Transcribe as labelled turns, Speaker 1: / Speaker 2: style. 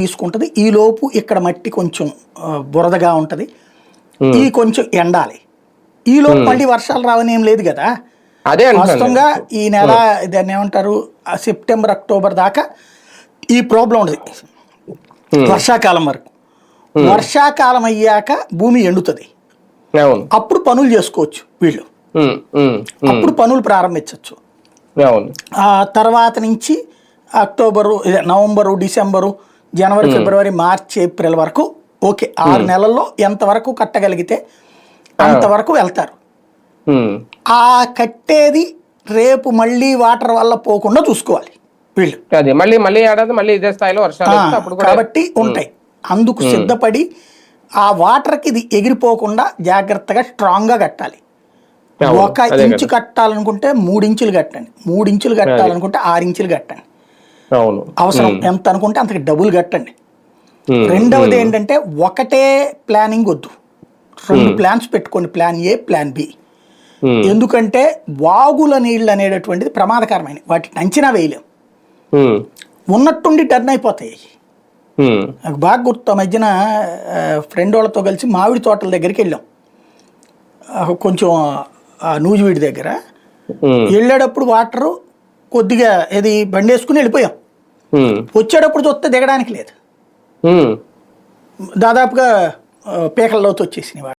Speaker 1: తీసుకుంటది. ఈ లోపు ఇక్కడ మట్టి కొంచెం బురదగా ఉంటది. ఈ కొంచెం ఎండాలి. ఈ లోపు మళ్ళీ వర్షాలు రావని ఏం లేదు కదా. వాస్తవంగా ఈ నెల దాన్ని ఏమంటారు సెప్టెంబర్ అక్టోబర్ దాకా ఈ ప్రాబ్లం ఉండదు. వర్షాకాలం వరకు. వర్షాకాలం అయ్యాక భూమి ఎండుతుంది. అప్పుడు పనులు చేసుకోవచ్చు వీళ్ళు. అప్పుడు పనులు ప్రారంభించవచ్చు. ఆ తర్వాత నుంచి అక్టోబరు, నవంబరు, డిసెంబరు, జనవరి, ఫిబ్రవరి, మార్చి, ఏప్రిల్ వరకు ఓకే. 6 నెలల్లో ఎంతవరకు కట్టగలిగితే అంతవరకు వెళ్తారు. ఆ కట్టేది రేపు మళ్ళీ వాటర్ వల్ల పోకుండా చూసుకోవాలి వీళ్ళు. కాబట్టి ఉంటాయి. అందుకు సిద్ధపడి ఆ వాటర్కి ఇది ఎగిరిపోకుండా జాగ్రత్తగా స్ట్రాంగ్గా కట్టాలి. 1 ఇంచు కట్టాలనుకుంటే 3 ఇంచులు కట్టండి. 3 ఇంచులు కట్టాలనుకుంటే 6 ఇంచులు కట్టండి. అవసరం ఎంత అనుకుంటే అంతకి డబుల్ కట్టండి. రెండవది ఏంటంటే ఒకటే ప్లానింగ్ వద్దు, 2 ప్లాన్స్ పెట్టుకోండి. Plan A, plan B. ఎందుకంటే వాగుల నీళ్ళు అనేటటువంటిది ప్రమాదకరమైన, వాటిని అంచనా వేయలేం. ఉన్నట్టుండి టర్న్ అయిపోతాయి. నాకు బాగా గుర్తు, మధ్యన ఫ్రెండ్ వాళ్ళతో కలిసి మామిడి తోటల దగ్గరికి వెళ్ళాం. కొంచెం నూజివీడి దగ్గర వెళ్ళేటప్పుడు వాటరు కొద్దిగా ఏది బండి వేసుకుని వెళ్ళిపోయాం. వచ్చేటప్పుడు చూస్తే దిగడానికి లేదు. దాదాపుగా పీకల లోతు వచ్చేసినాయి.